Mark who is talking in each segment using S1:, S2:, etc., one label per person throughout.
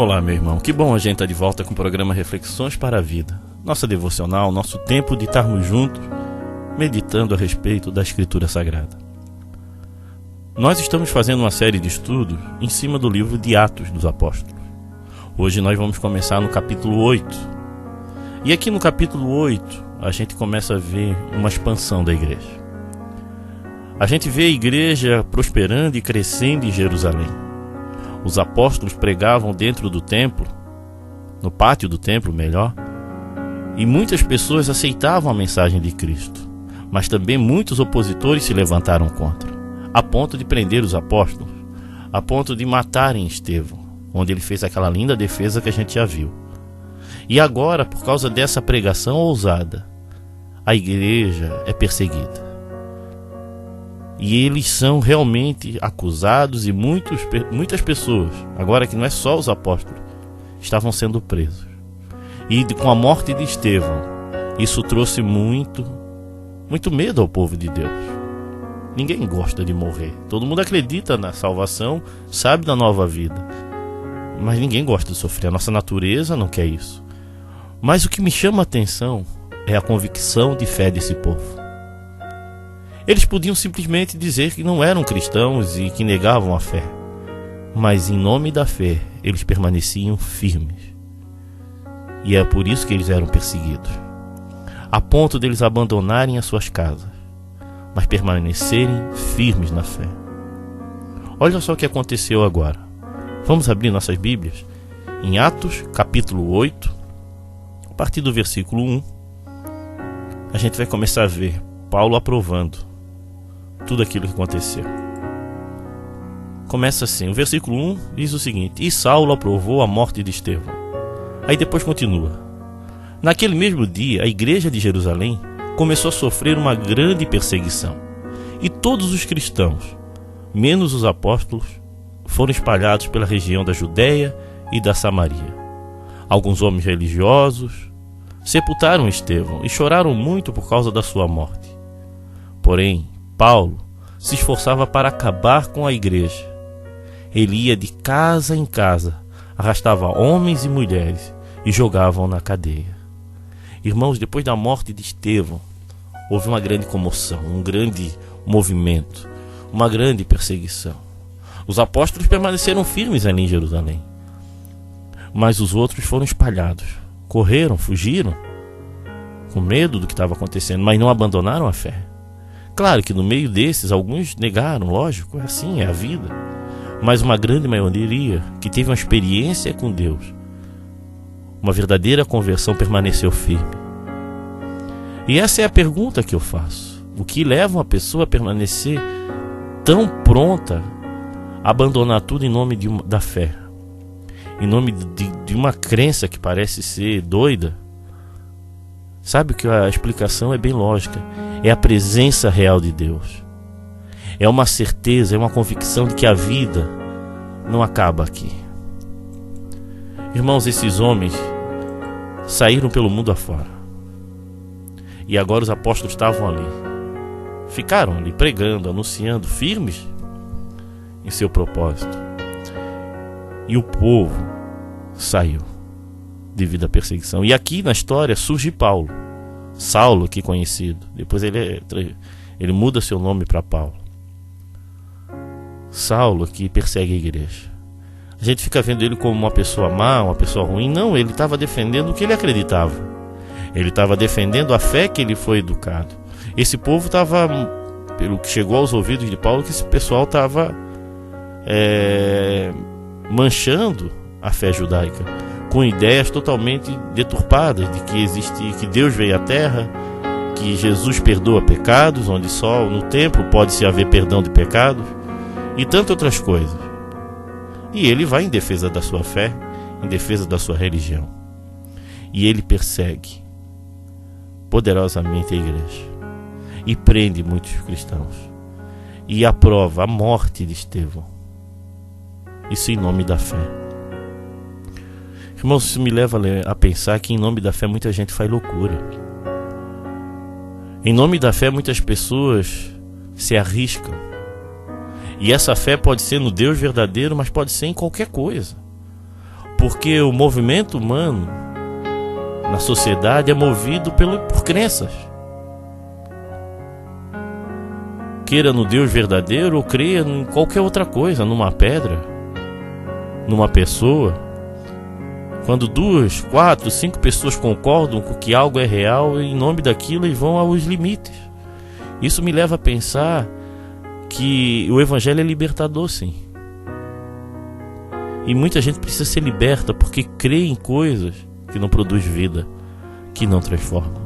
S1: Olá, meu irmão, que bom a gente estar de volta com o programa Reflexões para a Vida, nossa devocional, nosso tempo de estarmos juntos, meditando a respeito da Escritura Sagrada. Nós estamos fazendo uma série de estudos em cima do livro de Atos dos Apóstolos. Hoje nós vamos começar no capítulo 8. E aqui no capítulo 8, a gente começa a ver uma expansão da igreja. A gente vê a igreja prosperando e crescendo em Jerusalém. Os apóstolos pregavam dentro do templo, no pátio do templo, melhor, e muitas pessoas aceitavam a mensagem de Cristo, mas também muitos opositores se levantaram contra, a ponto de prender os apóstolos, a ponto de matarem Estevão, onde ele fez aquela linda defesa que a gente já viu. E agora, por causa dessa pregação ousada, a igreja é perseguida. E eles são realmente acusados e muitas pessoas, agora que não é só os apóstolos, estavam sendo presos. E com a morte de Estevão, isso trouxe muito medo ao povo de Deus. Ninguém gosta de morrer. Todo mundo acredita na salvação, sabe da nova vida. Mas ninguém gosta de sofrer. A nossa natureza não quer isso. Mas o que me chama a atenção é a convicção de fé desse povo. Eles podiam simplesmente dizer que não eram cristãos e que negavam a fé. Mas em nome da fé, eles permaneciam firmes. E é por isso que eles eram perseguidos. A ponto deles abandonarem as suas casas, mas permanecerem firmes na fé. Olha só o que aconteceu agora. Vamos abrir nossas Bíblias em Atos, capítulo 8, a partir do versículo 1. A gente vai começar a ver Paulo aprovando tudo aquilo que aconteceu. Começa assim, o versículo 1 diz o seguinte: E Saulo aprovou a morte de Estevão. Aí depois continua: Naquele mesmo dia, a igreja de Jerusalém começou a sofrer uma grande perseguição, e todos os cristãos, menos os apóstolos, foram espalhados pela região da Judéia e da Samaria. Alguns homens religiosos sepultaram Estevão e choraram muito por causa da sua morte. Porém, Paulo se esforçava para acabar com a igreja. Ele ia de casa em casa, arrastava homens e mulheres e jogava-os na cadeia. Irmãos, depois da morte de Estevão, houve uma grande comoção, um grande movimento, uma grande perseguição. Os apóstolos permaneceram firmes ali em Jerusalém, mas os outros foram espalhados, correram, fugiram, com medo do que estava acontecendo, mas não abandonaram a fé. Claro que no meio desses, alguns negaram, lógico, é assim, é a vida. Mas uma grande maioria que teve uma experiência com Deus, uma verdadeira conversão, permaneceu firme. E essa é a pergunta que eu faço: o que leva uma pessoa a permanecer tão pronta a abandonar tudo em nome da fé, em nome de uma crença que parece ser doida? Sabe que a explicação é bem lógica. É a presença real de Deus. É uma certeza, é uma convicção de que a vida não acaba aqui. Irmãos, esses homens saíram pelo mundo afora. E agora os apóstolos estavam ali. Ficaram ali pregando, anunciando, firmes em seu propósito. E o povo saiu devido à perseguição. E aqui na história surge Paulo. Saulo, aqui conhecido. Depois ele muda seu nome para Paulo. Saulo, que persegue a igreja. A gente fica vendo ele como uma pessoa má, uma pessoa ruim. Não, ele estava defendendo o que ele acreditava. Ele estava defendendo a fé que ele foi educado. Esse povo estava, pelo que chegou aos ouvidos de Paulo, que esse pessoal estava manchando a fé judaica, com ideias totalmente deturpadas de que Deus veio à terra, que Jesus perdoa pecados, onde só no templo pode-se haver perdão de pecados, e tantas outras coisas. E ele vai em defesa da sua fé, em defesa da sua religião. E ele persegue poderosamente a igreja, e prende muitos cristãos, e aprova a morte de Estevão. Isso em nome da fé. Irmãos, isso me leva a pensar que em nome da fé muita gente faz loucura. Em nome da fé muitas pessoas se arriscam. E essa fé pode ser no Deus verdadeiro, mas pode ser em qualquer coisa. Porque o movimento humano na sociedade é movido por crenças. Queira no Deus verdadeiro ou creia em qualquer outra coisa, numa pedra, numa pessoa. Quando 2, 4, 5 pessoas concordam com que algo é real, em nome daquilo eles vão aos limites. Isso me leva a pensar que o Evangelho é libertador, sim. E muita gente precisa ser liberta porque crê em coisas que não produzem vida, que não transformam.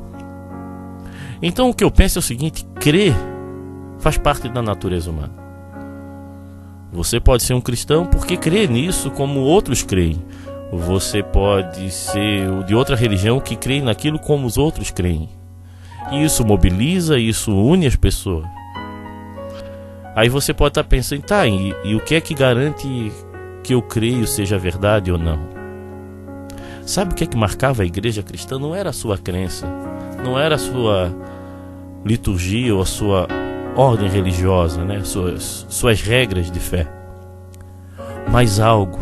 S1: Então o que eu penso é o seguinte: crer faz parte da natureza humana. Você pode ser um cristão porque crê nisso como outros creem. Você pode ser de outra religião que crê naquilo como os outros creem. E isso mobiliza, isso une as pessoas. Aí você pode estar pensando, e o que é que garante que eu creio seja verdade ou não? Sabe o que é que marcava a igreja cristã? Não era a sua crença, não era a sua liturgia ou a sua ordem religiosa, né? Suas regras de fé. Mas algo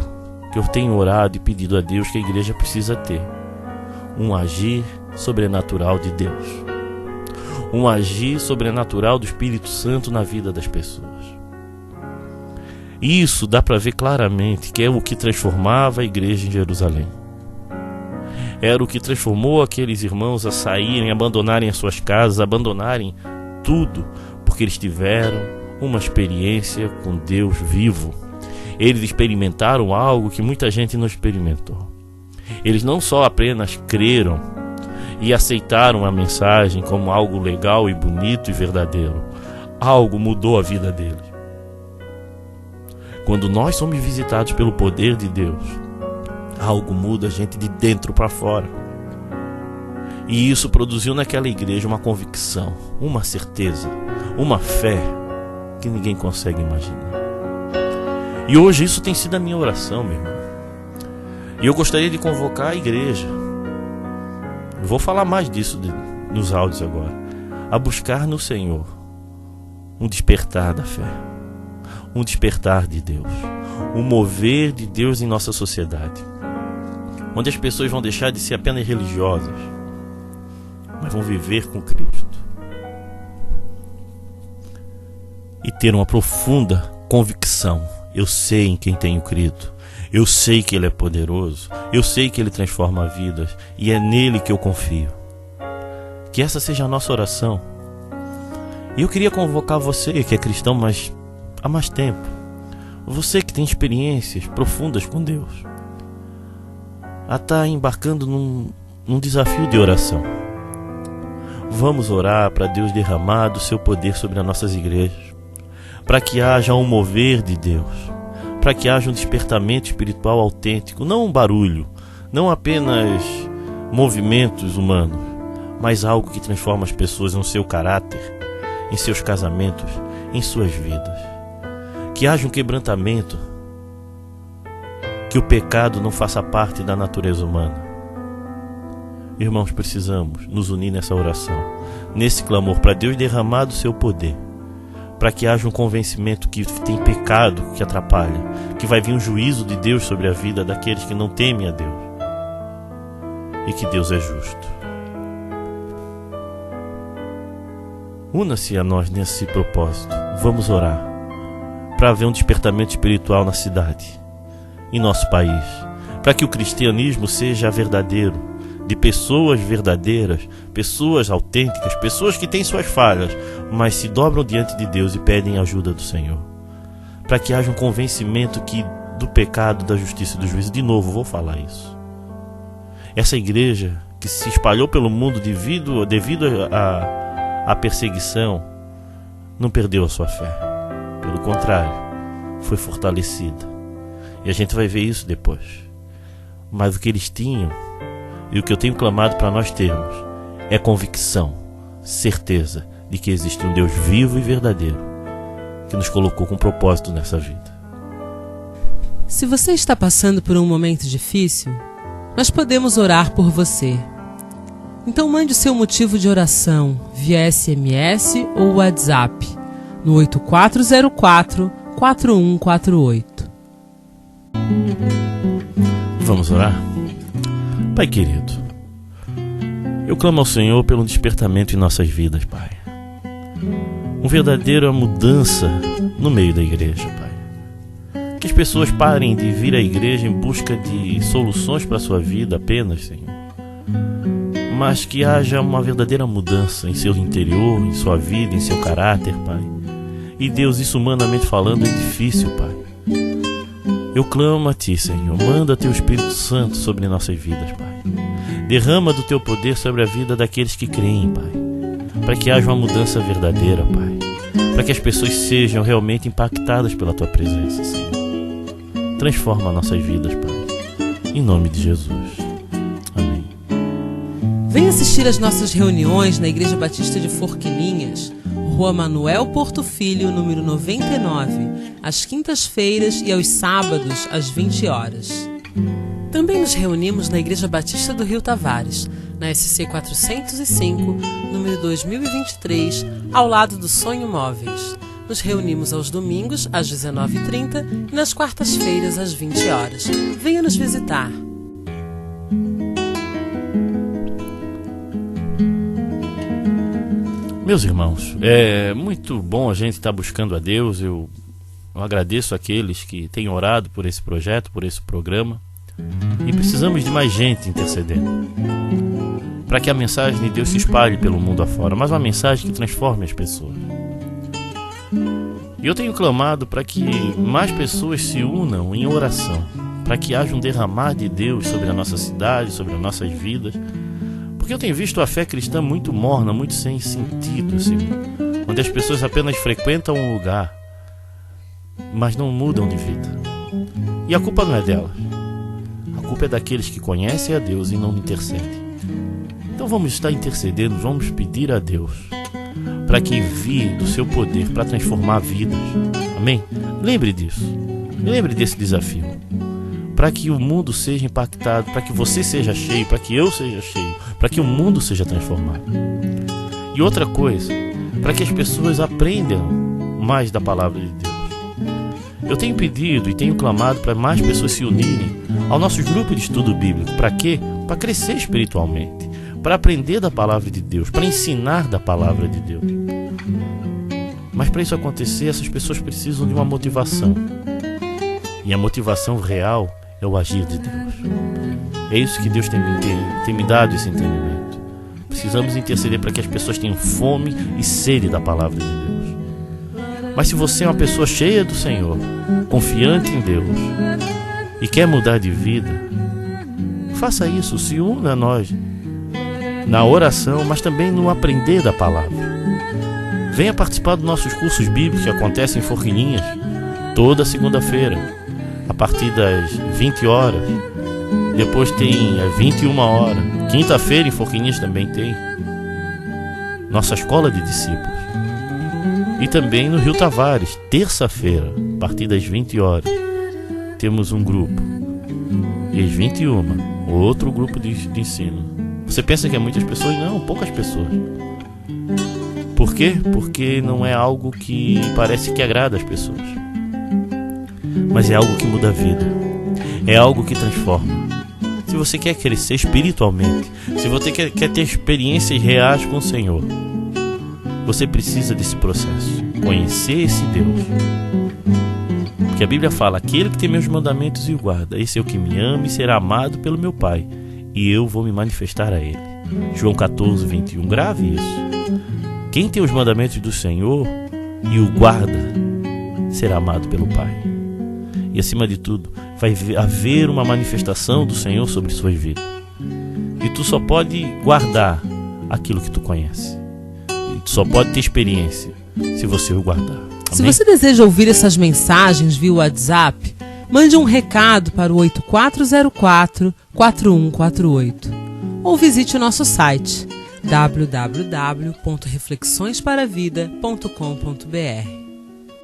S1: que eu tenho orado e pedido a Deus que a igreja precisa ter: um agir sobrenatural de Deus, um agir sobrenatural do Espírito Santo na vida das pessoas. Isso dá para ver claramente que é o que transformava a igreja em Jerusalém. Era o que transformou aqueles irmãos a saírem, abandonarem as suas casas, abandonarem tudo, porque eles tiveram uma experiência com Deus vivo. Eles experimentaram algo que muita gente não experimentou. Eles não só apenas creram e aceitaram a mensagem como algo legal e bonito e verdadeiro. Algo mudou a vida deles. Quando nós somos visitados pelo poder de Deus, algo muda a gente de dentro para fora. E isso produziu naquela igreja uma convicção, uma certeza, uma fé que ninguém consegue imaginar. E hoje isso tem sido a minha oração, meu irmão. E eu gostaria de convocar a igreja, vou falar mais disso nos áudios agora, a buscar no Senhor um despertar da fé, um despertar de Deus, um mover de Deus em nossa sociedade, onde as pessoas vão deixar de ser apenas religiosas, mas vão viver com Cristo e ter uma profunda convicção. Eu sei em quem tenho crido, eu sei que Ele é poderoso, eu sei que Ele transforma vidas e é nele que eu confio. Que essa seja a nossa oração. E eu queria convocar você que é cristão há mais tempo, você que tem experiências profundas com Deus, a estar embarcando num desafio de oração. Vamos orar para Deus derramar do seu poder sobre as nossas igrejas, para que haja um mover de Deus, para que haja um despertamento espiritual autêntico, não um barulho, não apenas movimentos humanos, mas algo que transforma as pessoas no seu caráter, em seus casamentos, em suas vidas. Que haja um quebrantamento, que o pecado não faça parte da natureza humana. Irmãos, precisamos nos unir nessa oração, nesse clamor para Deus derramar do seu poder, para que haja um convencimento que tem pecado que atrapalha, que vai vir um juízo de Deus sobre a vida daqueles que não temem a Deus, e que Deus é justo. Una-se a nós nesse propósito. Vamos orar para haver um despertamento espiritual na cidade, em nosso país, para que o cristianismo seja verdadeiro, de pessoas verdadeiras, pessoas autênticas, pessoas que têm suas falhas, mas se dobram diante de Deus e pedem ajuda do Senhor, para que haja um convencimento do pecado, da justiça e do juízo. De novo, vou falar isso. Essa igreja que se espalhou pelo mundo devido à perseguição, não perdeu a sua fé, pelo contrário, foi fortalecida, e a gente vai ver isso depois. Mas o que eles tinham, e o que eu tenho clamado para nós termos, é convicção, certeza de que existe um Deus vivo e verdadeiro que nos colocou com propósito nessa vida.
S2: Se você está passando por um momento difícil, nós podemos orar por você. Então mande o seu motivo de oração via SMS ou WhatsApp no 8404-4148.
S1: Vamos orar? Pai querido, eu clamo ao Senhor pelo despertamento em nossas vidas, Pai. Uma verdadeira mudança no meio da igreja, Pai. Que as pessoas parem de vir à igreja em busca de soluções para a sua vida apenas, Senhor. Mas que haja uma verdadeira mudança em seu interior, em sua vida, em seu caráter, Pai. E Deus, isso humanamente falando é difícil, Pai. Eu clamo a Ti, Senhor, manda Teu Espírito Santo sobre nossas vidas, Pai. Derrama do Teu poder sobre a vida daqueles que creem, Pai. Para que haja uma mudança verdadeira, Pai. Para que as pessoas sejam realmente impactadas pela Tua presença, Senhor. Transforma nossas vidas, Pai. Em nome de Jesus. Amém.
S2: Venha assistir às nossas reuniões na Igreja Batista de Forquilinhas, Rua Manuel Porto Filho, número 99, às quintas-feiras e aos sábados, às 20 horas. Também nos reunimos na Igreja Batista do Rio Tavares, na SC 405, número 2023, ao lado do Sonho Móveis. Nos reunimos aos domingos, às 19h30 e nas quartas-feiras, às 20 horas. Venha nos visitar.
S1: Meus irmãos, é muito bom a gente estar buscando a Deus. Eu agradeço àqueles que têm orado por esse projeto, por esse programa. E precisamos de mais gente intercedendo para que a mensagem de Deus se espalhe pelo mundo afora, mas uma mensagem que transforme as pessoas. E eu tenho clamado para que mais pessoas se unam em oração, para que haja um derramar de Deus sobre a nossa cidade, sobre as nossas vidas. Porque eu tenho visto a fé cristã muito morna, muito sem sentido, assim, onde as pessoas apenas frequentam um lugar, mas não mudam de vida. E a culpa não é delas. A culpa é daqueles que conhecem a Deus e não intercedem. Então vamos estar intercedendo, vamos pedir a Deus para que envie do seu poder para transformar vidas. Amém? Lembre disso. Lembre desse desafio. Para que o mundo seja impactado, para que você seja cheio, para que eu seja cheio, para que o mundo seja transformado. E outra coisa, para que as pessoas aprendam mais da palavra de Deus. Eu tenho pedido e tenho clamado para mais pessoas se unirem ao nosso grupo de estudo bíblico. Para quê? Para crescer espiritualmente, para aprender da palavra de Deus, para ensinar da palavra de Deus. Mas para isso acontecer, essas pessoas precisam de uma motivação. E a motivação real é o agir de Deus. É isso que Deus tem me dado, esse entendimento. Precisamos interceder para que as pessoas tenham fome e sede da palavra de Deus. Mas se você é uma pessoa cheia do Senhor, confiante em Deus e quer mudar de vida, faça isso, se una a nós na oração, mas também no aprender da palavra. Venha participar dos nossos cursos bíblicos que acontecem em Forquilinhas toda segunda-feira, a partir das 20 horas. Depois tem 21 horas. Quinta-feira em Forquilinhas também tem nossa escola de discípulos. E também no Rio Tavares, terça-feira, a partir das 20 horas, temos um grupo. E às 21, outro grupo de ensino. Você pensa que é muitas pessoas? Não, poucas pessoas. Por quê? Porque não é algo que parece que agrada as pessoas. Mas é algo que muda a vida. É algo que transforma. Se você quer crescer espiritualmente, se você quer ter experiências reais com o Senhor, você precisa desse processo. Conhecer esse Deus. Porque a Bíblia fala: aquele que tem meus mandamentos e o guarda, esse é o que me ama e será amado pelo meu Pai, e eu vou me manifestar a ele. João 14, 21. Grave isso. Quem tem os mandamentos do Senhor e o guarda será amado pelo Pai. E acima de tudo, vai haver uma manifestação do Senhor sobre suas vidas. E tu só pode guardar aquilo que tu conhece. E tu só pode ter experiência se você o guardar. Amém?
S2: Se você deseja ouvir essas mensagens via WhatsApp, mande um recado para o 8404-4148 ou visite o nosso site www.reflexõesparavida.com.br.